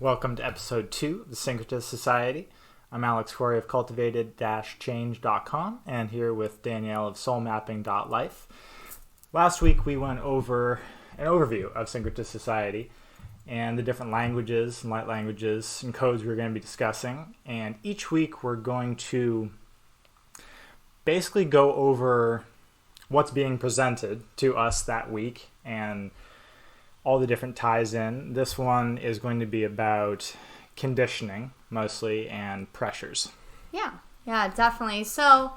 Welcome to episode 2 of the Syncretist Society. I'm Alex Corey of cultivated-change.com and here with Danielle of soulmapping.life. Last week we went over an overview of Syncretist Society and the different languages and light languages and codes we're going to be discussing. And each week we're going to basically go over what's being presented to us that week and all the different ties in. This one is going to be about conditioning mostly and pressures. Yeah, definitely. So,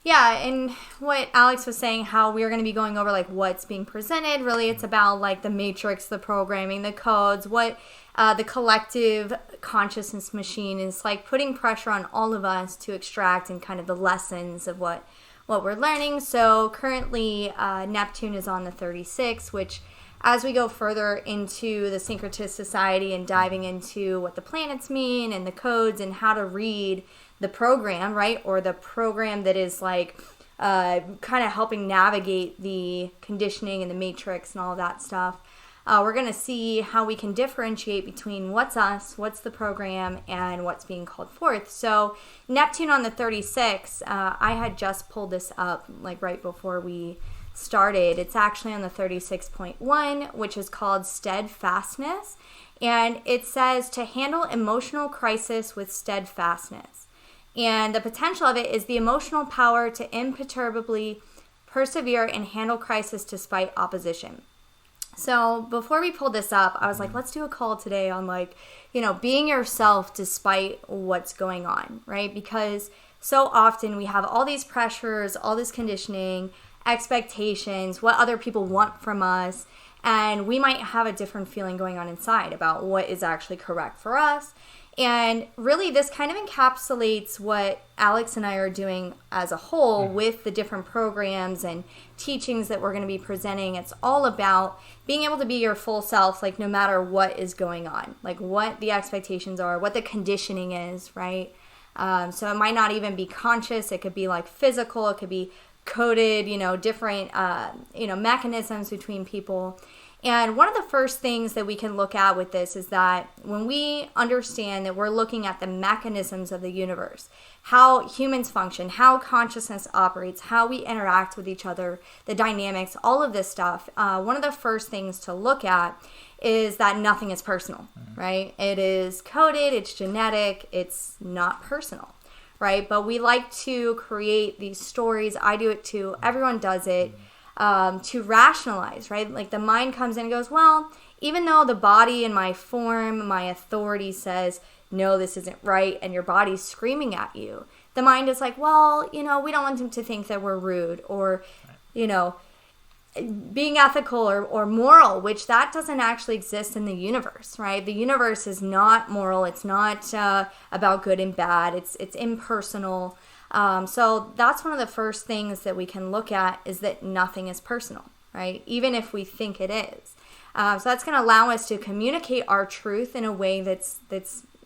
and what Alex was saying, how we are going to be going over like what's being presented. Really, it's about like the matrix, the programming, the codes, what the collective consciousness machine is like putting pressure on all of us to extract and kind of the lessons of what we're learning. So currently, Neptune is on the 36, which as we go further into the Syncretist Society and diving into what the planets mean and the codes and how to read the program, right? Or the program that is like kind of helping navigate the conditioning and the matrix and all of that stuff. We're going to see how we can differentiate between what's us, what's the program, and what's being called forth. So Neptune on the 36, I had just pulled this up like right before we started. It's actually on the 36.1, which is called Steadfastness, and it says to handle emotional crisis with steadfastness. And the potential of it is the emotional power to imperturbably persevere and handle crisis despite opposition. So before we pulled this up, I was like, let's do a call today on like, being yourself despite what's going on, right? Because so often we have all these pressures, all this conditioning, expectations, what other people want from us, and we might have a different feeling going on inside about what is actually correct for us. And really this kind of encapsulates what Alex and I are doing as a whole with the different programs and teachings that we're going to be presenting. It's all about being able to be your full self, like no matter what is going on, like what the expectations are, what the conditioning is, right? So it might not even be conscious. It could be like physical. It could be coded, different, mechanisms between people. And one of the first things that we can look at with this is that when we understand that we're looking at the mechanisms of the universe, how humans function, how consciousness operates, how we interact with each other, the dynamics, all of this stuff, one of the first things to look at is that nothing is personal, right? It is coded, it's genetic, it's not personal. Right? But we like to create these stories. I do it too. Everyone does it to rationalize, right? Like the mind comes in and goes, well, even though the body and my form, my authority says, no, this isn't right, and your body's screaming at you, the mind is like, well, we don't want them to think that we're rude or, being ethical or moral, which that doesn't actually exist in the universe, right? The universe is not moral. It's not about good and bad. It's impersonal. So that's one of the first things that we can look at is that nothing is personal, right? Even if we think it is. So that's going to allow us to communicate our truth in a way that's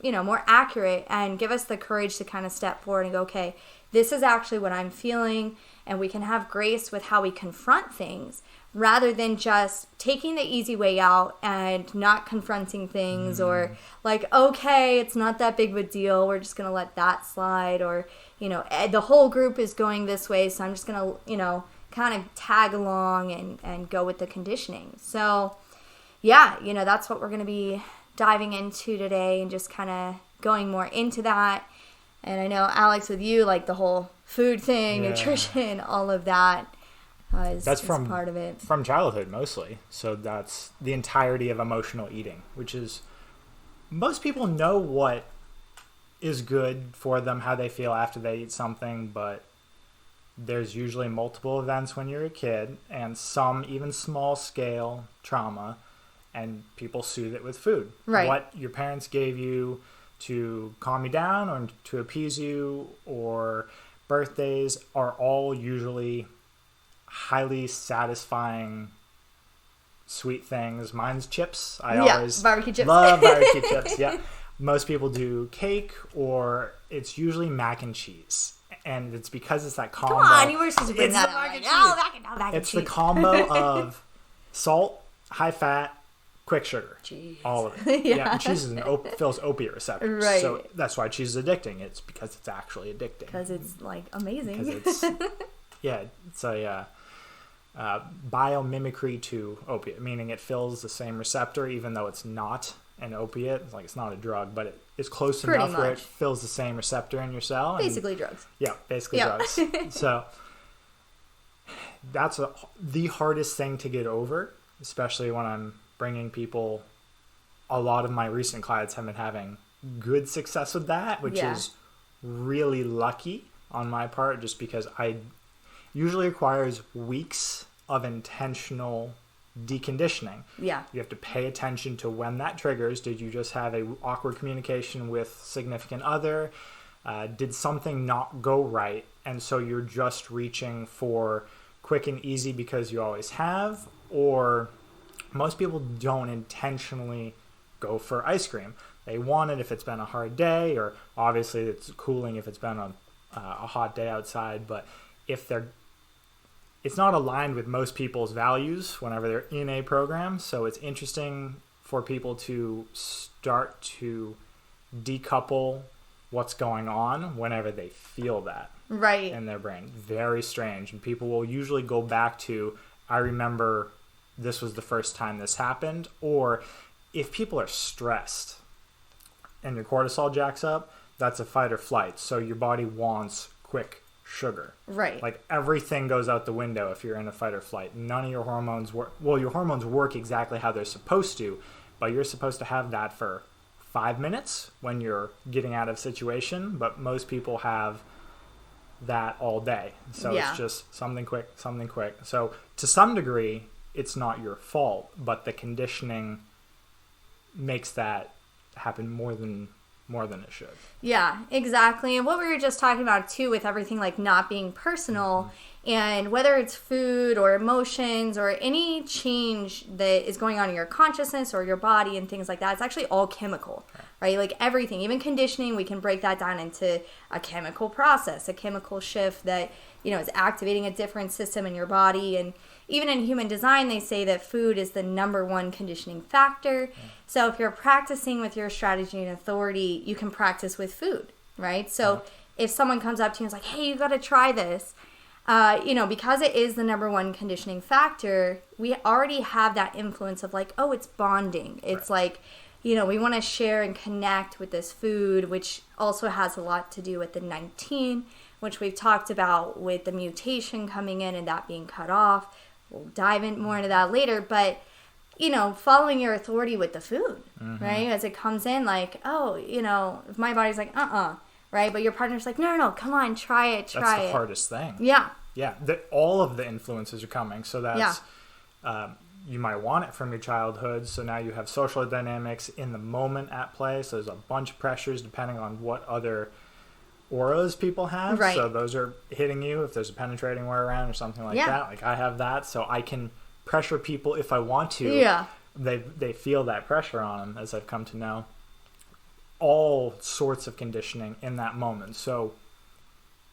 more accurate and give us the courage to kind of step forward and go, okay, this is actually what I'm feeling. And we can have grace with how we confront things rather than just taking the easy way out and not confronting things or like, okay, it's not that big of a deal. We're just going to let that slide or, the whole group is going this way. So I'm just going to, kind of tag along and go with the conditioning. So that's what we're going to be diving into today and just kind of going more into that. And I know, Alex, with you, like the whole food thing, nutrition, all of that is part of it. From childhood, mostly. So that's the entirety of emotional eating, which is most people know what is good for them, how they feel after they eat something, but there's usually multiple events when you're a kid and some even small-scale trauma, and people soothe it with food. Right. What your parents gave you to calm you down or to appease you, or birthdays are all usually highly satisfying sweet things. Mine's chips. I always barbecue chips. Love barbecue chips. Yeah. Most people do cake, or it's usually mac and cheese. And it's because it's that combo. Come on, you were supposed to bring that up. It's the combo of salt, high fat, quick sugar. Cheese. All of it. Yeah. And cheese fills opiate receptors. Right. So that's why cheese is addicting. It's because it's actually addicting. Because it's like amazing. Because it's, it's a biomimicry to opiate, meaning it fills the same receptor even though it's not an opiate. It's like it's not a drug, but it's close enough where it fills the same receptor in your cell. Basically drugs. Yeah, basically drugs. So that's the hardest thing to get over, especially when I'm bringing people. A lot of my recent clients have been having good success with that, which is really lucky on my part, just because I usually requires weeks of intentional deconditioning. Yeah. You have to pay attention to when that triggers. Did you just have a awkward communication with significant other? Did something not go right? And so you're just reaching for quick and easy because you always have? Or most people don't intentionally go for ice cream. They want it if it's been a hard day, or obviously it's cooling if it's been a hot day outside. But if it's not aligned with most people's values whenever they're in a program. So it's interesting for people to start to decouple what's going on whenever they feel that in their brain. Very strange. And people will usually go back to, I remember this was the first time this happened. Or if people are stressed and your cortisol jacks up, that's a fight or flight. So your body wants quick sugar. Right. Like everything goes out the window if you're in a fight or flight. None of your hormones work. Well, your hormones work exactly how they're supposed to, but you're supposed to have that for 5 minutes when you're getting out of situation. But most people have that all day. So it's just something quick, something quick. So to some degree, it's not your fault, but the conditioning makes that happen more than it should. Yeah, exactly. And what we were just talking about too with everything like not being personal, and whether it's food or emotions or any change that is going on in your consciousness or your body and things like that, it's actually all chemical, right? Like everything, even conditioning, we can break that down into a chemical process, a chemical shift that, is activating a different system in your body. And even in human design, they say that food is the number one conditioning factor. So if you're practicing with your strategy and authority, you can practice with food, right? So if someone comes up to you and is like, hey, you got to try this, because it is the number one conditioning factor, we already have that influence of like, oh, it's bonding. It's like, we want to share and connect with this food, which also has a lot to do with the 19, which we've talked about with the mutation coming in and that being cut off. We'll dive in more into that later, but following your authority with the food, right? As it comes in, like, oh, if my body's like, right? But your partner's like, no, come on, try it. That's the hardest thing. Yeah. Yeah. All of the influences are coming. So that's, you might want it from your childhood. So now you have social dynamics in the moment at play. So there's a bunch of pressures depending on what other auras people have. Right. So those are hitting you if there's a penetrating wear around or something like that. Like I have that. So I can pressure people if I want to. Yeah. They feel that pressure on them, as I've come to know. All sorts of conditioning in that moment. So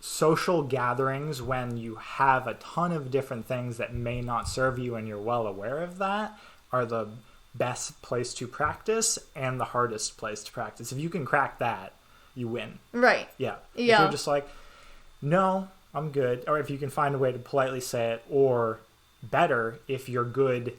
social gatherings, when you have a ton of different things that may not serve you and you're well aware of that, are the best place to practice and the hardest place to practice. If you can crack that, you win. Right. Yeah. If you're just like, no, I'm good. Or if you can find a way to politely say it, or better, if you're good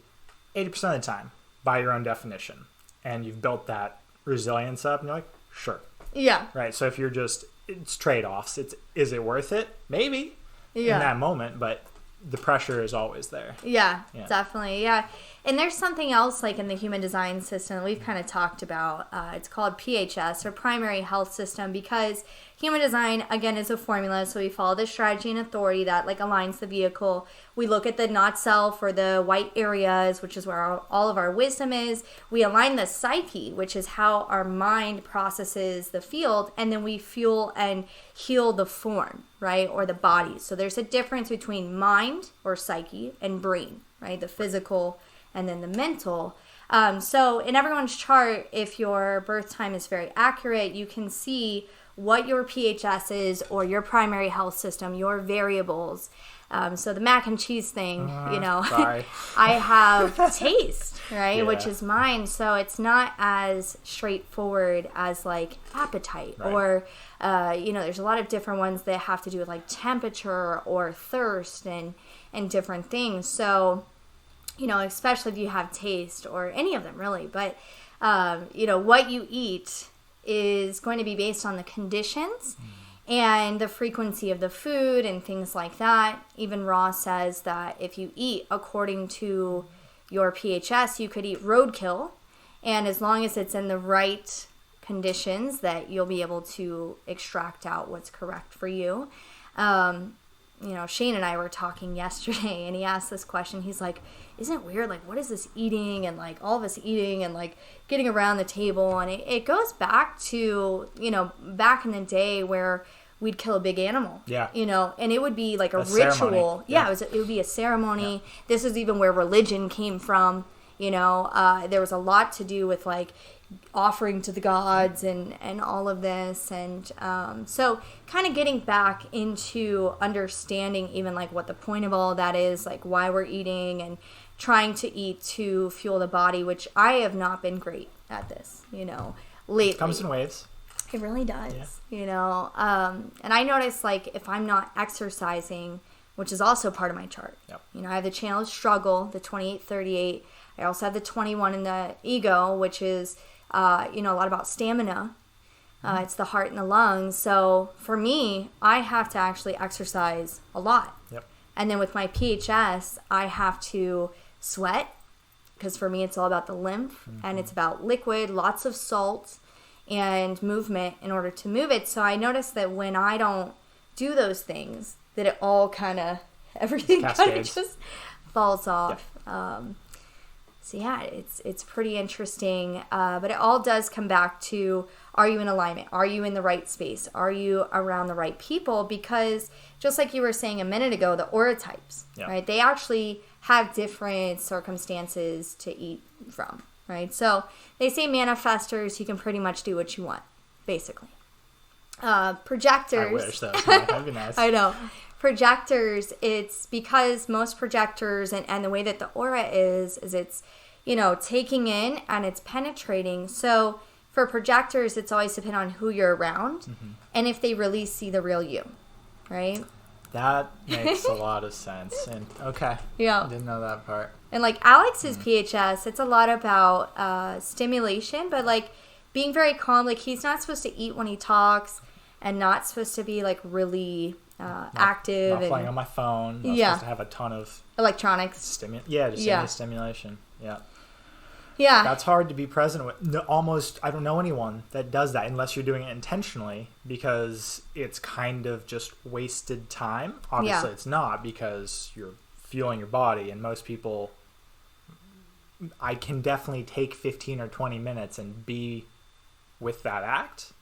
80% of the time by your own definition and you've built that resilience up and you're like, sure. Yeah. Right. So if you're just, it's trade-offs. Is it worth it? Maybe in that moment, but the pressure is always there. Yeah, definitely. Yeah. And there's something else like in the human design system that we've kind of talked about. It's called PHS, or primary health system, because human design, again, is a formula. So we follow the strategy and authority that like aligns the vehicle. We look at the not self, or the white areas, which is where all of our wisdom is. We align the psyche, which is how our mind processes the field. And then we fuel and heal the form, right? Or the body. So there's a difference between mind or psyche and brain, right? The physical and then the mental. So in everyone's chart, if your birth time is very accurate, you can see what your PHS is or your primary health system, your variables. So the mac and cheese thing, Sorry. I have taste, right? Yeah. Which is mine. So it's not as straightforward as like appetite Right. or, there's a lot of different ones that have to do with like temperature or thirst and different things. So, especially if you have taste or any of them really, but, what you eat is going to be based on the conditions and the frequency of the food and things like that. Even Ross says that if you eat according to your PHS, you could eat roadkill, and as long as it's in the right conditions, that you'll be able to extract out what's correct for you. Shane and I were talking yesterday, and he asked this question. He's like, isn't it weird? Like, what is this eating? And like all of us eating and like getting around the table. And it goes back to, back in the day where we'd kill a big animal. Yeah. And it would be like a ritual. Ceremony. Yeah, it would be a ceremony. Yeah. This is even where religion came from. There was a lot to do with like offering to the gods and all of this. And so kind of getting back into understanding even like what the point of all of that is, like why we're eating and trying to eat to fuel the body, which I have not been great at this, lately. It comes in waves. It really does, and I notice like if I'm not exercising, which is also part of my chart. Yep. I have the channel of struggle, the 2838. I also have the 21 in the ego, which is a lot about stamina. It's the heart and the lungs. So for me, I have to actually exercise a lot. Yep. And then with my PHS, I have to sweat, because for me it's all about the lymph, and it's about liquid, lots of salt, and movement in order to move it. So I notice that when I don't do those things, that it all everything kind of just falls off. Yeah. So yeah, it's pretty interesting, but it all does come back to, are you in alignment? Are you in the right space? Are you around the right people? Because just like you were saying a minute ago, the aura types, right? They actually have different circumstances to eat from, right? So they say manifestors, you can pretty much do what you want, basically. Projectors. I wish that was me. That'd be nice. I know. Projectors, it's because most projectors and the way that the aura is it's, taking in and it's penetrating. So for projectors, it's always dependent on who you're around and if they really see the real you, right? That makes a lot of sense. And okay. Yeah. I didn't know that part. And like Alex's PHS, it's a lot about stimulation, but like being very calm. Like he's not supposed to eat when he talks and not supposed to be like really active. Not playing on my phone. Not supposed to have a ton of electronics. Any stimulation. Yeah. Yeah. That's hard to be present with. I don't know anyone that does that unless you're doing it intentionally, because it's kind of just wasted time. Obviously it's not, because you're fueling your body, and most people, I can definitely take 15 or 20 minutes and be with that act,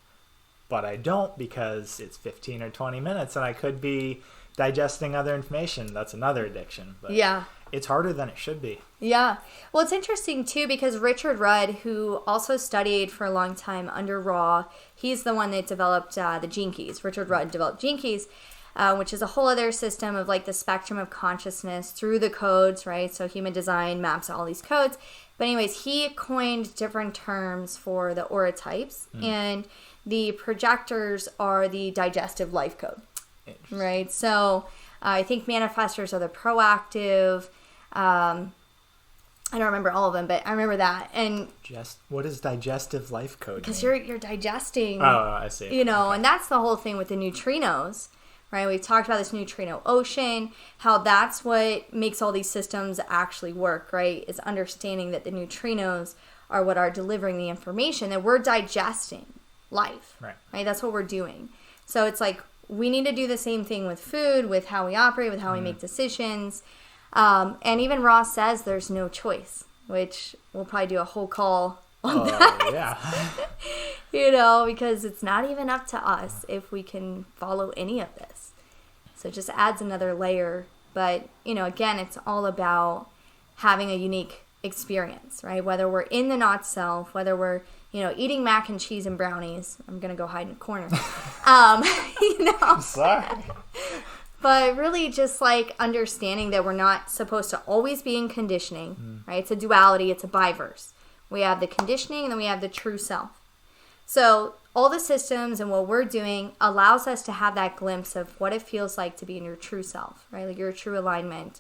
but I don't, because it's 15 or 20 minutes and I could be digesting other information. That's another addiction. But it's harder than it should be. Yeah. Well, it's interesting too, because Richard Rudd, who also studied for a long time under Ra, he's the one that developed the Gene Keys. Richard Rudd developed Gene Keys, which is a whole other system of like the spectrum of consciousness through the codes, right? So human design maps all these codes. But anyways, he coined different terms for the aura types, and the projectors are the digestive life code, right? So I think manifestors are the proactive. I don't remember all of them, but I remember that. And what is digestive life code? Because you're digesting. Oh, I see. Okay. And that's the whole thing with the neutrinos, right? We've talked about this neutrino ocean, how that's what makes all these systems actually work, right? Is understanding that the neutrinos are what are delivering the information, that we're digesting life, right? That's what we're doing. So it's like we need to do the same thing with food, with how we operate, with how we make decisions. And even Ross says there's no choice, which we'll probably do a whole call on that. Yeah. Because it's not even up to us if we can follow any of this. So it just adds another layer. But, again, it's all about having a unique experience, right? Whether we're in the not self, whether we're, eating mac and cheese and brownies. I'm going to go hide in a corner. I'm sorry. But really just like understanding that we're not supposed to always be in conditioning, right? It's a duality. It's a biverse. We have the conditioning and then we have the true self. So all the systems and what we're doing allows us to have that glimpse of what it feels like to be in your true self, right? Like your true alignment.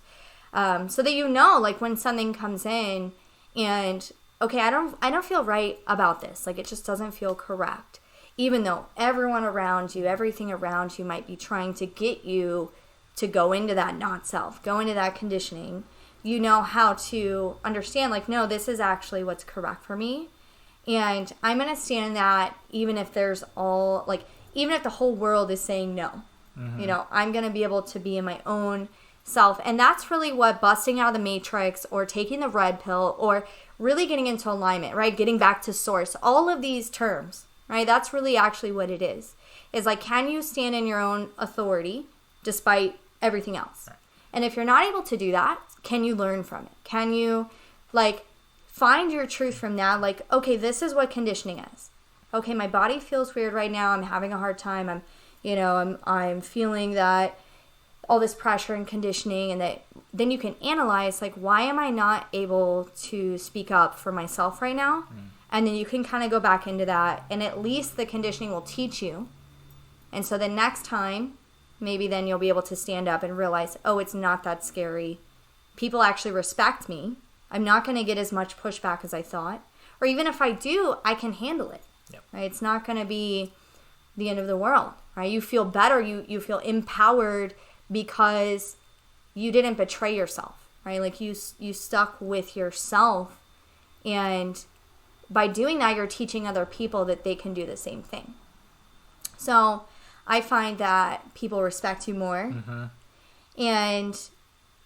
So that like when something comes in and, okay, I don't feel right about this. Like it just doesn't feel correct. Even though everyone around you, everything around you might be trying to get you to go into that not self, go into that conditioning, you know how to understand, like, no, this is actually what's correct for me. And I'm going to stand in that even if there's even if the whole world is saying no. I'm going to be able to be in my own self. And that's really what busting out of the matrix or taking the red pill or really getting into alignment, right? Getting back to source. All of these terms, right? That's really actually what it is. Is like, can you stand in your own authority despite everything else? Right. And if you're not able to do that, can you learn from it? Can you, find your truth from that? Like, okay, this is what conditioning is. Okay, my body feels weird right now. I'm having a hard time. I'm feeling that all this pressure and conditioning, and that then you can analyze, like, why am I not able to speak up for myself right now? And then you can kind of go back into that, and at least the conditioning will teach you. And so the next time, maybe then you'll be able to stand up and realize, oh, it's not that scary. People actually respect me. I'm not going to get as much pushback as I thought. Or even if I do, I can handle it. Yep. Right? It's not going to be the end of the world. Right? You feel better. You feel empowered because you didn't betray yourself. Right? Like you stuck with yourself, and by doing that, you're teaching other people that they can do the same thing. So I find that people respect you more, and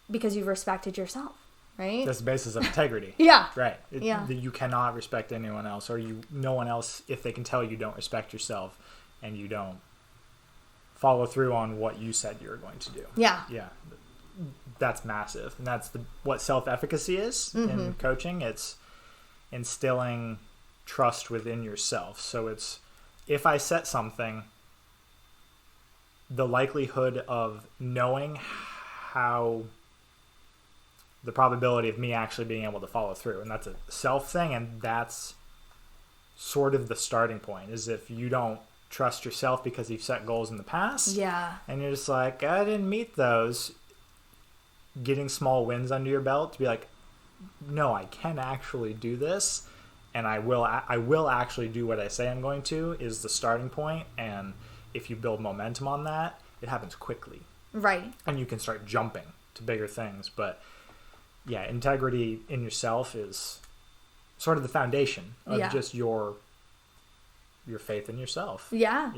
because you've respected yourself, right? That's the basis of integrity. Yeah. Right. Yeah. You cannot respect anyone else, or no one else, if they can tell you don't respect yourself and you don't follow through on what you said you were going to do. Yeah. Yeah. That's massive. And that's what self-efficacy is in coaching. It's instilling trust within yourself. So it's, if I set something, the likelihood of knowing how, the probability of me actually being able to follow through. And that's a self thing, and that's sort of the starting point, is if you don't trust yourself because you've set goals in the past. Yeah. And you're just like, I didn't meet those. Getting small wins under your belt to be like, no, I can actually do this, and I will actually do what I say I'm going to, is the starting point. And if you build momentum on that, it happens quickly. Right. And you can start jumping to bigger things. But yeah, integrity in yourself is sort of the foundation of just your faith in yourself. Yeah.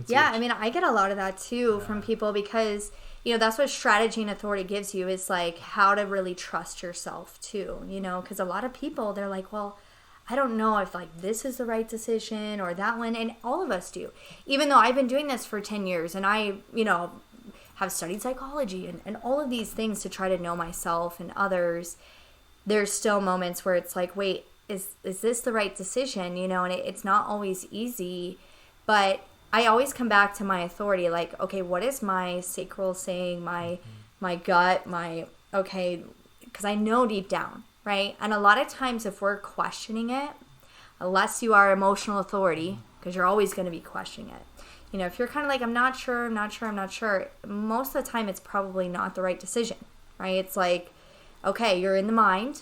Yeah. I mean, I get a lot of that too from people, because that's what strategy and authority gives you, is like how to really trust yourself too, because a lot of people, they're like, well, I don't know if like this is the right decision or that one. And all of us do, even though I've been doing this for 10 years and I, have studied psychology and all of these things to try to know myself and others. There's still moments where it's like, wait, is this the right decision? And it's not always easy, but I always come back to my authority, like, okay, what is my sacral saying, my gut, because I know deep down, right? And a lot of times if we're questioning it, unless you are emotional authority, because you're always going to be questioning it. If you're kind of like, I'm not sure, most of the time it's probably not the right decision, right? It's like, okay, you're in the mind.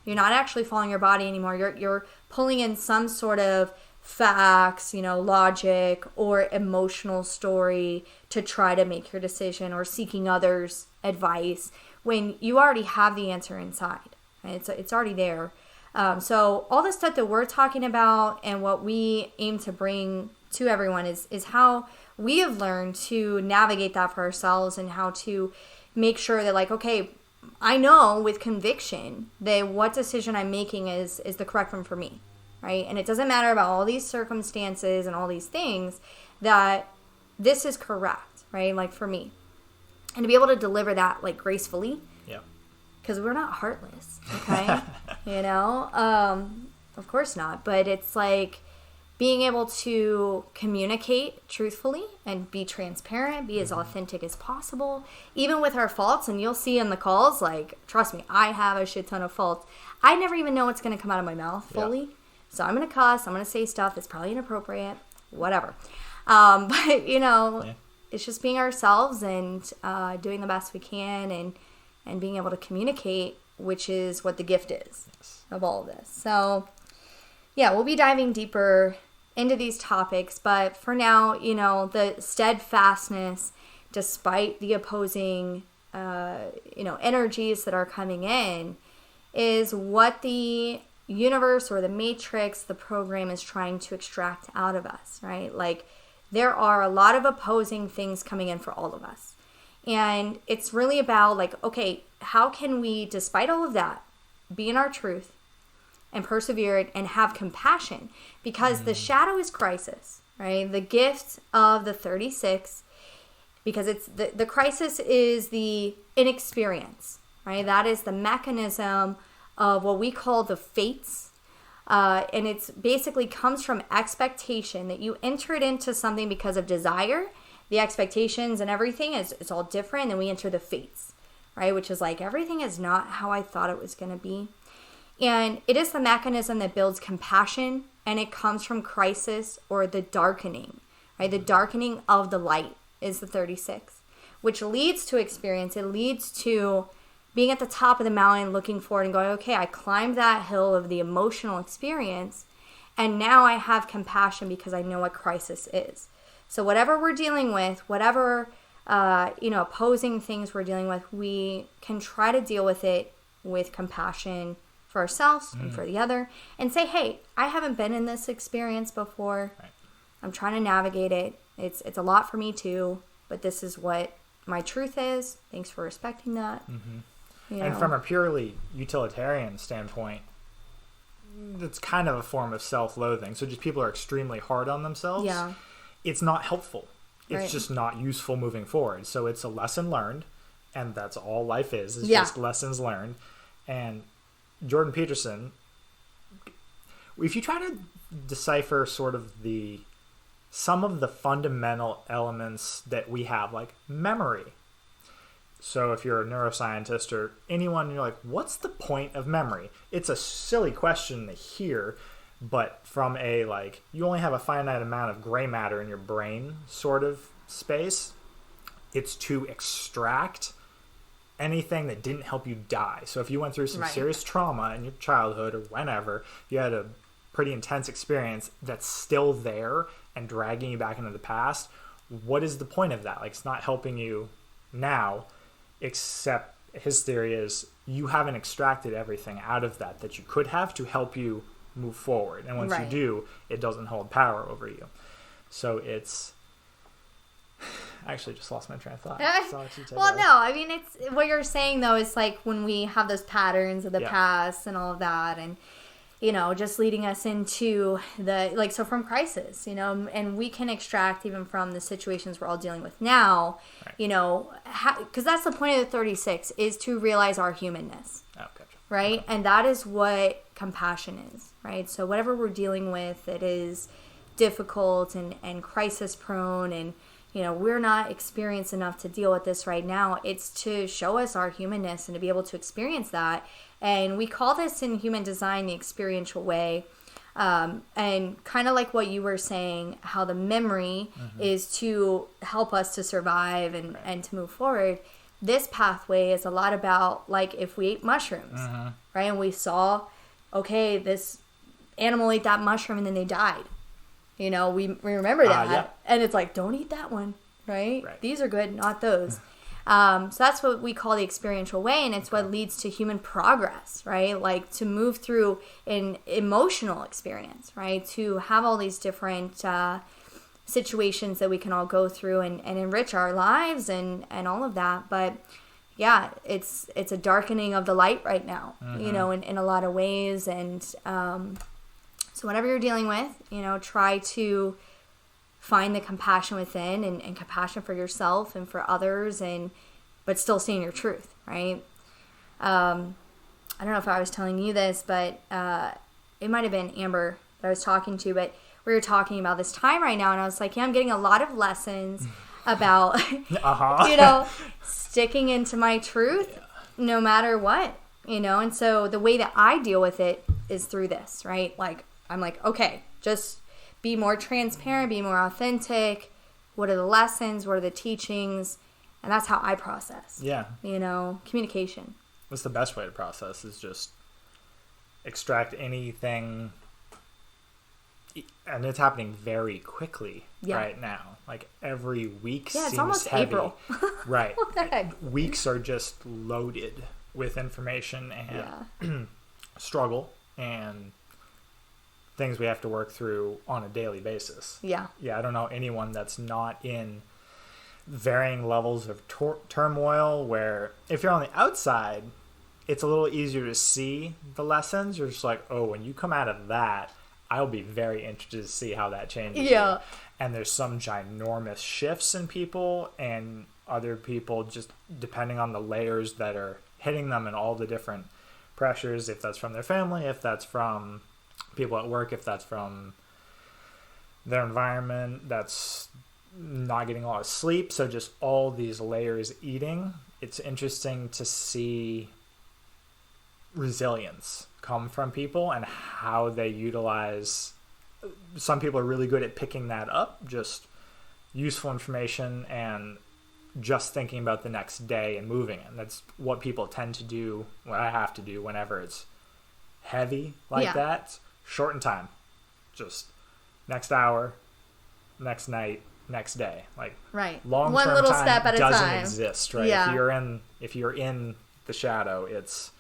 You're not actually following your body anymore. You're pulling in some sort of facts, logic or emotional story to try to make your decision, or seeking others' advice when you already have the answer inside. Right? It's already there. So all the stuff that we're talking about and what we aim to bring to everyone is how we have learned to navigate that for ourselves, and how to make sure that, like, okay, I know with conviction that what decision I'm making is the correct one for me, right? And it doesn't matter about all these circumstances and all these things, that this is correct, right? Like for me. And to be able to deliver that like gracefully. Yeah. because we're not heartless, okay? You know, of course not. But it's like being able to communicate truthfully and be transparent, be as authentic as possible, even with our faults. And you'll see in the calls, like, trust me, I have a shit ton of faults. I never even know what's going to come out of my mouth fully. Yeah. So I'm going to cuss. I'm going to say stuff that's probably inappropriate, whatever. But, you know, it's just being ourselves and doing the best we can and being able to communicate, which is what the gift is of all of this. So, yeah, we'll be diving deeper into these topics. But for now, you know, the steadfastness, despite the opposing, energies that are coming in, is what the universe or the matrix, the program, is trying to extract out of us, right? Like, there are a lot of opposing things coming in for all of us. And it's really about, like, okay, how can we, despite all of that, be in our truth and persevere and have compassion? Because the shadow is crisis, right? The gift of the 36, because it's the crisis is the inexperience, right? That is the mechanism of what we call the fates. And it's basically comes from expectation, that you entered into something because of desire. The expectations and everything it's all different. And then we enter the fates, right? Which is like, everything is not how I thought it was going to be. And it is the mechanism that builds compassion, and it comes from crisis or the darkening, right? The darkening of the light is the 36, which leads to experience. It leads to being at the top of the mountain, looking forward and going, okay, I climbed that hill of the emotional experience, and now I have compassion because I know what crisis is. So whatever we're dealing with, whatever, opposing things we're dealing with, we can try to deal with it with compassion for ourselves and for the other, and say, hey, I haven't been in this experience before. Right. I'm trying to navigate it. It's a lot for me too, but this is what my truth is. Thanks for respecting that. And from a purely utilitarian standpoint, it's kind of a form of self-loathing. So just people are extremely hard on themselves. Yeah. It's not helpful. It's just not useful moving forward. So it's a lesson learned, and that's all life is just lessons learned. And Jordan Peterson, if you try to decipher sort of some of the fundamental elements that we have, like memory. So if you're a neuroscientist or anyone, you're like, what's the point of memory? It's a silly question to hear, but from a, like, you only have a finite amount of gray matter in your brain sort of space, it's to extract anything that didn't help you die. So if you went through some serious trauma in your childhood or whenever, you had a pretty intense experience that's still there and dragging you back into the past, what is the point of that? Like, it's not helping you now, except his theory is you haven't extracted everything out of that you could have to help you move forward. And once you do, it doesn't hold power over you. So it's... I actually just lost my train of thought. Well, no, I mean, it's what you're saying, though, is like when we have those patterns of the past and all of that, and, you know, just leading us into the, like, so from crisis, you know, and we can extract even from the situations we're all dealing with now, you know, because that's the point of the 36, is to realize our humanness. Oh, gotcha. Right? Okay. And that is what compassion is, right? So whatever we're dealing with that is difficult and crisis prone, and, you know, we're not experienced enough to deal with this right now. It's to show us our humanness and to be able to experience that. And we call this in human design the experiential way. And kind of like what you were saying, how the memory is to help us to survive and to move forward. This pathway is a lot about, like, if we ate mushrooms, right? And we saw, okay, this animal ate that mushroom and then they died. You know, we remember that. And it's like, don't eat that one, right? These are good, not those. So that's what we call the experiential way, and it's what leads to human progress, right? Like, to move through an emotional experience, right? To have all these different situations that we can all go through and enrich our lives and all of that. But yeah, it's a darkening of the light right now, you know, in a lot of ways. And so whatever you're dealing with, you know, try to find the compassion within and compassion for yourself and for others, but still seeing your truth, right? I don't know if I was telling you this, but it might have been Amber that I was talking to, but we were talking about this time right now, and I was like, yeah, I'm getting a lot of lessons about, sticking into my truth no matter what, and so the way that I deal with it is through this, right? Like, I'm like, okay, just be more transparent, be more authentic. What are the lessons? What are the teachings? And that's how I process. Yeah. Communication. What's the best way to process is just extract anything. And it's happening very quickly right now. Like every week seems it's almost heavy. April. Right. What the heck? Weeks are just loaded with information and struggle and things we have to work through on a daily basis. Yeah. Yeah, I don't know anyone that's not in varying levels of turmoil where if you're on the outside, it's a little easier to see the lessons. You're just like, oh, when you come out of that, I'll be very interested to see how that changes. Yeah. You. And there's some ginormous shifts in people, and other people just depending on the layers that are hitting them and all the different pressures, if that's from their family, if that's from people at work, if that's from their environment, that's not getting a lot of sleep. So just all these layers eating. It's interesting to see resilience come from people and how they utilize. Some people are really good at picking that up, just useful information and just thinking about the next day and moving it. And that's what people tend to do, what I have to do whenever it's heavy like that. Shorten time. Just next hour, next night, next day. Like long-term one little time step at a doesn't time. exist, right? Yeah. If you're in the shadow, it's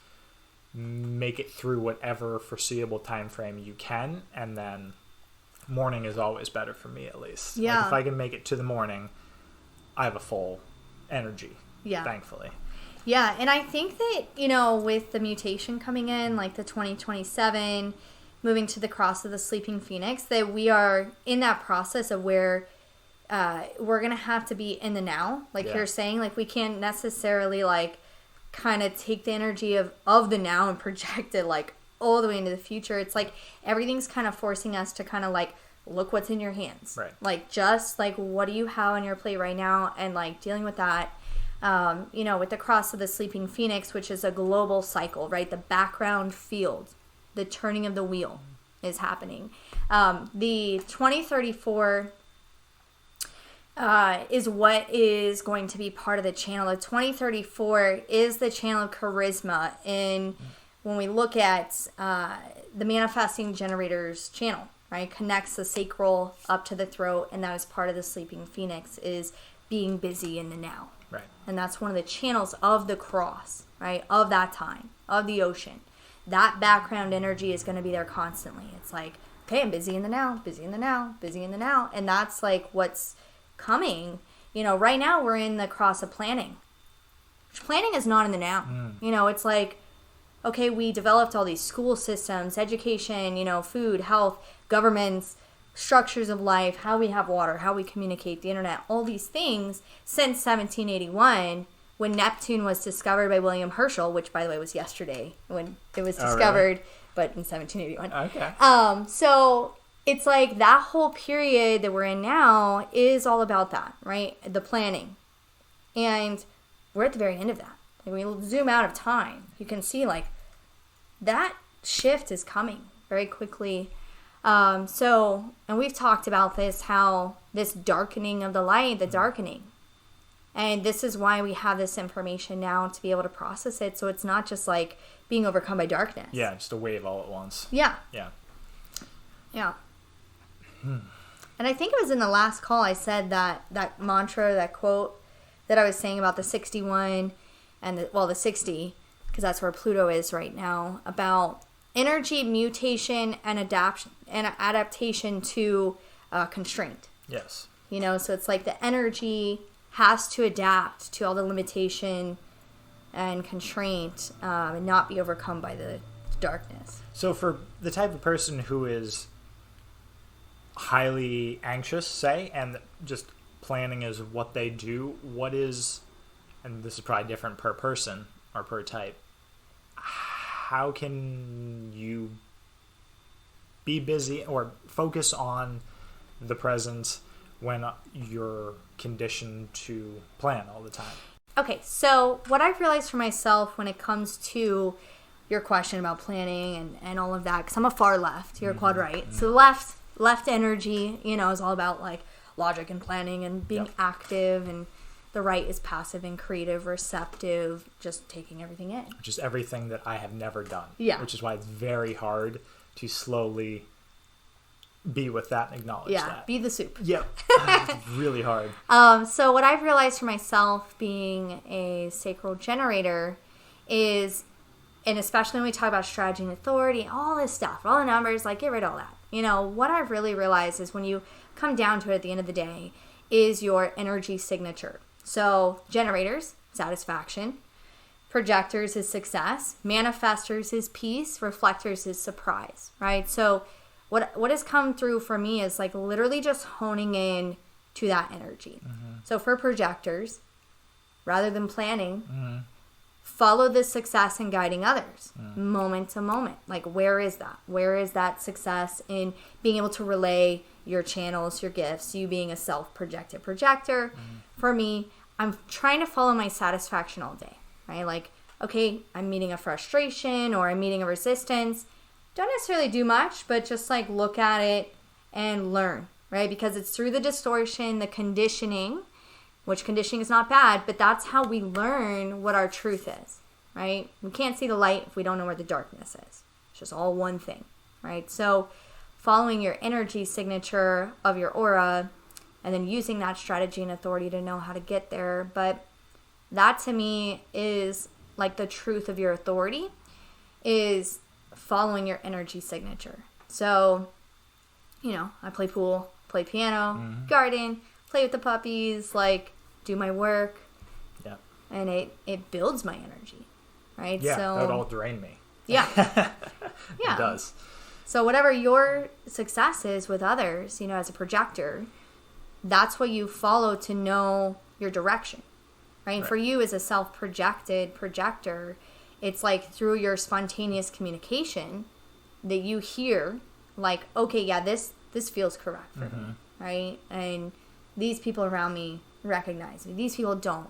make it through whatever foreseeable time frame you can, and then morning is always better for me, at least. Yeah. Like if I can make it to the morning, I have a full energy. Yeah. Thankfully. Yeah, and I think that, with the mutation coming in, like the 2027, moving to the cross of the sleeping phoenix, that we are in that process of where we're going to have to be in the now. Like you're saying, like we can't necessarily like kind of take the energy of the now and project it like all the way into the future. It's like everything's kind of forcing us to kind of like look what's in your hands. Right. Like just like what do you have on your plate right now, and like dealing with that. With the cross of the sleeping phoenix, which is a global cycle, right? The background field, the turning of the wheel is happening. The 2034 is what is going to be part of the channel. The 2034 is the channel of charisma. And when we look at the manifesting generators channel, right, connects the sacral up to the throat, and that is part of the sleeping phoenix, is being busy in the now. Right. And that's one of the channels of the cross, right, of that time, of the ocean. That background energy is going to be there constantly. It's like, okay, I'm busy in the now, busy in the now, busy in the now. And that's like what's coming. Right now we're in the cross of planning. Planning is not in the now. It's like, okay, we developed all these school systems, education, food, health, governments, structures of life, how we have water, how we communicate, the internet, all these things since 1781, when Neptune was discovered by William Herschel, which by the way was yesterday when it was discovered, really? But in 1781. Okay. So it's like that whole period that we're in now is all about that, right? The planning. And we're at the very end of that. Like when you zoom out of time, you can see like that shift is coming very quickly. And we've talked about this, how this darkening of the light, the darkening. And this is why we have this information now to be able to process it. So it's not just like being overcome by darkness. Yeah, just a wave all at once. Yeah. Yeah. Yeah. And I think it was in the last call I said that mantra, that quote that I was saying about the 61 and the 60, because that's where Pluto is right now, about energy mutation and adaptation to constraint. Yes. So it's like the energy has to adapt to all the limitation and constraint and not be overcome by the darkness. So for the type of person who is highly anxious, say, and just planning is what they do, what is, and this is probably different per person or per type, how can you be busy or focus on the present when you're conditioned to plan all the time? Okay, so what I've realized for myself when it comes to your question about planning and all of that, because I'm a far left, you're a quad right. So left energy, is all about like logic and planning and being active, and the right is passive and creative, receptive, just taking everything in. Which is everything that I have never done. Yeah. Which is why it's very hard to slowly be with that and acknowledge that. Yeah, be the soup. Yep. It's really hard. So what I've realized for myself being a sacral generator is, and especially when we talk about strategy and authority, all this stuff, all the numbers, like get rid of all that. What I've really realized is when you come down to it at the end of the day is your energy signature. So generators, satisfaction. Projectors is success. Manifestors is peace. Reflectors is surprise, right? So what has come through for me is like literally just honing in to that energy. So for projectors, rather than planning, follow the success in guiding others moment to moment. Like where is that? Where is that success in being able to relay your channels, your gifts, you being a self-projected projector? For me, I'm trying to follow my satisfaction all day, right? Like, okay, I'm meeting a frustration or I'm meeting a resistance. Don't necessarily do much, but just like look at it and learn, right? Because it's through the distortion, the conditioning, which conditioning is not bad, but that's how we learn what our truth is, right? We can't see the light if we don't know where the darkness is. It's just all one thing, right? So following your energy signature of your aura and then using that strategy and authority to know how to get there. But that to me is like the truth of your authority is following your energy signature. So, I play pool, play piano, garden, play with the puppies, like do my work. Yeah. And it builds my energy, right? Yeah, so, that would all drain me. Yeah. It does. So whatever your success is with others, as a projector, that's what you follow to know your direction, right? And for you as a self-projected projector, it's like through your spontaneous communication that you hear like, okay, yeah, this feels correct for me, right? And these people around me recognize me. These people don't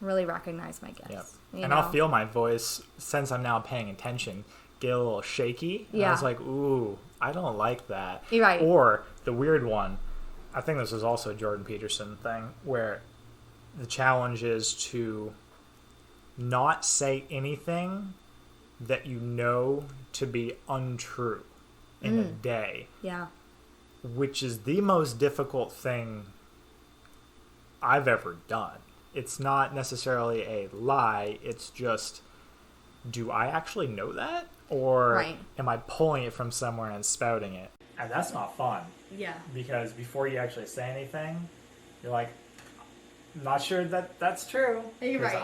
really recognize my gifts. Yep. And I'll feel my voice, since I'm now paying attention, get a little shaky. And I was like, ooh, I don't like that. You're right. Or the weird one, I think this is also a Jordan Peterson thing, where the challenge is to not say anything that you know to be untrue in a day. Yeah. Which is the most difficult thing I've ever done. It's not necessarily a lie. It's just, do I actually know that? Or am I pulling it from somewhere and spouting it? And that's not fun. Yeah. Because before you actually say anything, you're like, I'm not sure that that's true. You're right.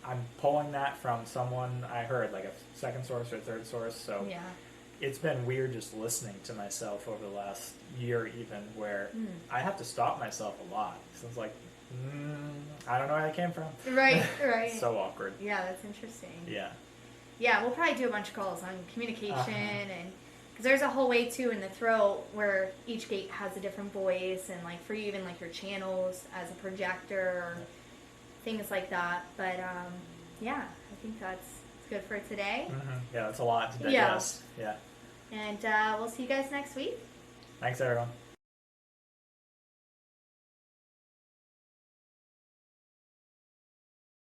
I'm pulling that from someone I heard, like a second source or a third source. So it's been weird just listening to myself over the last year even, where I have to stop myself a lot. So it's like, I don't know where that came from. Right. So awkward. Yeah, that's interesting. Yeah, we'll probably do a bunch of calls on communication and because there's a whole way too in the throat where each gate has a different voice, and like for you, even like your channels as a projector, or things like that. But I think that's good for today. Yeah, that's a lot to digest. Yeah. And we'll see you guys next week. Thanks, everyone.